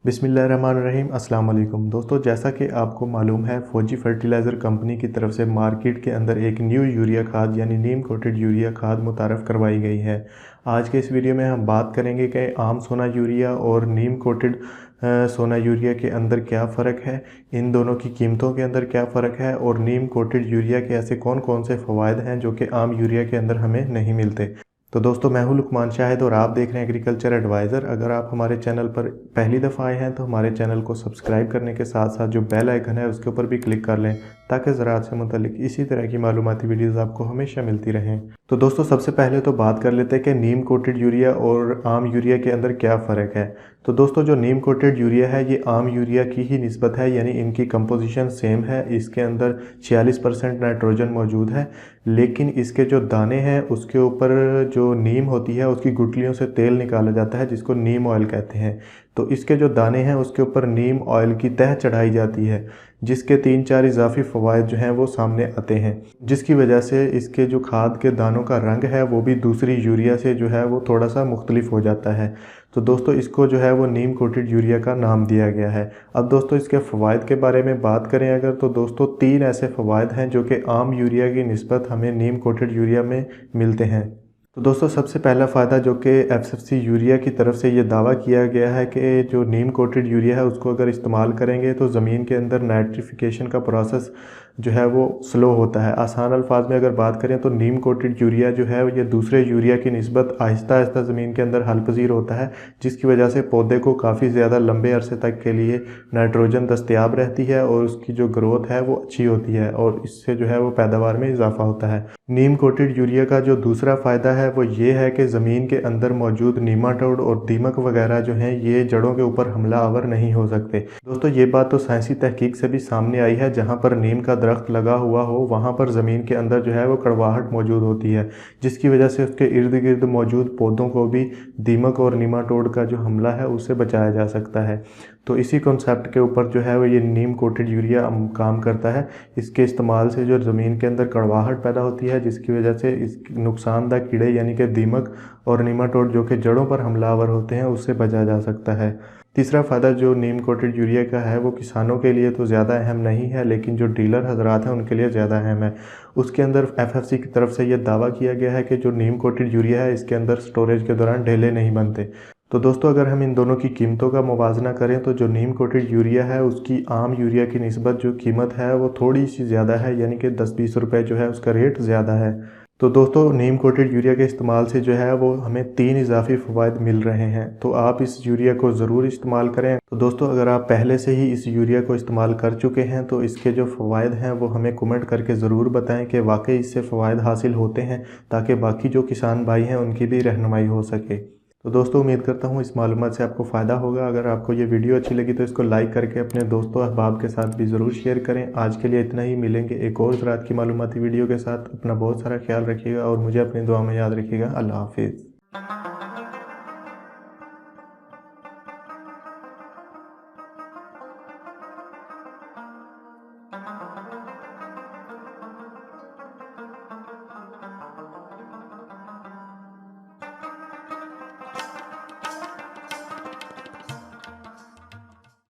बिस्मिल्लाहिर्रहमानिर्रहीम अस्सलाम वालेकुम दोस्तों, जैसा कि आपको मालूम है फौजी फर्टिलाइज़र कंपनी की तरफ से मार्केट के अंदर एक न्यू यूरिया खाद यानी नीम कोटेड यूरिया खाद मुतारफ़ करवाई गई है। आज के इस वीडियो में हम बात करेंगे कि आम सोना यूरिया और नीम कोटेड सोना यूरिया के अंदर क्या फ़र्क है, इन दोनों की कीमतों के अंदर क्या फ़र्क है और नीम कोटेड यूरिया के ऐसे कौन कौन से फ़वाइद हैं जो कि आम यूरिया के अंदर हमें नहीं मिलते। तो दोस्तों, मैं हूं लुकमान शाहिद और आप देख रहे हैं एग्रीकल्चर एडवाइज़र। अगर आप हमारे चैनल पर पहली दफ़ा आए हैं तो हमारे चैनल को सब्सक्राइब करने के साथ साथ जो बेल आइकन है उसके ऊपर भी क्लिक कर लें ताकि ज़राअत से मुतालिक इसी तरह की मालूमाती वीडियोज़ आपको हमेशा मिलती रहें। तो दोस्तों, सबसे पहले तो बात कर लेते हैं कि नीम कोटेड यूरिया और आम यूरिया के अंदर क्या फ़र्क है। तो दोस्तों, जो नीम कोटेड यूरिया है ये आम यूरिया की ही निस्बत है, यानी इनकी कंपोजिशन सेम है। इसके अंदर 46% नाइट्रोजन मौजूद है, लेकिन इसके जो दाने हैं उसके ऊपर जो नीम होती है उसकी गुठलियों से तेल निकाला जाता है जिसको नीम ऑयल कहते हैं। तो इसके जो दाने हैं उसके ऊपर नीम ऑयल की तह चढ़ाई जाती है, जिसके 3-4 इजाफी फ़वाइद जो हैं वो सामने आते हैं, जिसकी वजह से इसके जो खाद के दानों का रंग है वो भी दूसरी यूरिया से जो है वो थोड़ा सा मुख्तलिफ हो जाता है। तो दोस्तों, इसको जो है वो नीम कोटेड यूरिया का नाम दिया गया है। अब दोस्तों, इसके फ़वाइद के बारे में बात करें अगर, तो दोस्तों 3 ऐसे फ़वाइद हैं जो कि आम यूरिया की निस्बत हमें नीम कोटेड यूरिया में मिलते हैं। तो दोस्तों, सबसे पहला फ़ायदा जो कि एफएससी यूरिया की तरफ से ये दावा किया गया है कि जो नीम कोटेड यूरिया है उसको अगर इस्तेमाल करेंगे तो ज़मीन के अंदर नाइट्रिफिकेशन का प्रोसेस जो है वो स्लो होता है। आसान अल्फाज में अगर बात करें तो नीम कोटेड यूरिया जो है ये दूसरे यूरिया की निस्बत आहिस्ता आहिस्ता ज़मीन के अंदर हलपजीर होता है, जिसकी वजह से पौधे को काफ़ी ज़्यादा लंबे अरसे तक के लिए नाइट्रोजन दस्तयाब रहती है और उसकी जो ग्रोथ है वो अच्छी होती है और इससे जो है वो पैदावार में इजाफा होता है। नीम कोटेड यूरिया का जो दूसरा फ़ायदा है वो ये है कि ज़मीन के अंदर मौजूद नीमाटोड और दीमक वगैरह जो हैं ये जड़ों के ऊपर हमला आवर नहीं हो सकते। दोस्तों, ये बात तो साइंसी तहकीक से भी सामने आई है। जहाँ पर नीम का दरख्त लगा हुआ हो वहाँ पर ज़मीन के अंदर जो है वो कड़वाहट मौजूद होती है, जिसकी वजह से उसके इर्द गिर्द मौजूद पौधों को भी दीमक और नीमाटोड का जो हमला है उससे बचाया जा सकता है। तो इसी कॉन्सेप्ट के ऊपर जो है वो ये नीम कोटेड यूरिया काम करता है। इसके इस्तेमाल से जो ज़मीन के अंदर कड़वाहट पैदा होती है, जिसकी वजह से इस नुकसानदा कीड़े यानी कि दीमक और नीमाटोड जो कि जड़ों पर हमलावर होते हैं उससे बचा जा सकता है। तीसरा फ़ायदा जो नीम कोटेड यूरिया का है वो किसानों के लिए तो ज़्यादा अहम नहीं है, लेकिन जो डीलर हजरात हैं उनके लिए ज़्यादा अहम है। उसके अंदर एफएफसी की तरफ से ये दावा किया गया है कि जो नीम कोटेड यूरिया है इसके अंदर स्टोरेज के दौरान ढेले नहीं बनते। तो दोस्तों, अगर हम इन दोनों की कीमतों का मुवाजना करें तो जो नीम कोटेड यूरिया है उसकी आम यूरिया की निस्बत जो कीमत है वो थोड़ी सी ज़्यादा है, यानी कि 10-20 रुपये जो है उसका रेट ज़्यादा है। तो दोस्तों, नीम कोटेड यूरिया के इस्तेमाल से जो है वो हमें 3 इजाफी फ़वाइद मिल रहे हैं, तो आप इस यूरिया को ज़रूर इस्तेमाल करें। तो दोस्तों, अगर आप पहले से ही इस यूरिया को इस्तेमाल कर चुके हैं तो इसके जो फ़वाइद हैं वो हमें कमेंट करके ज़रूर बताएं कि वाकई इससे फ़वाइद हासिल होते हैं, ताकि बाकी जो किसान भाई हैं उनकी भी रहनुमाई हो सके। तो दोस्तों, उम्मीद करता हूँ इस मालूमात से आपको फ़ायदा होगा। अगर आपको ये वीडियो अच्छी लगी तो इसको लाइक करके अपने दोस्तों अहबाब के साथ भी ज़रूर शेयर करें। आज के लिए इतना ही, मिलेंगे एक और ज़राअत की मालूमाती वीडियो के साथ। अपना बहुत सारा ख्याल रखिएगा और मुझे अपनी दुआ में याद रखिएगा। अल्लाह हाफिज़।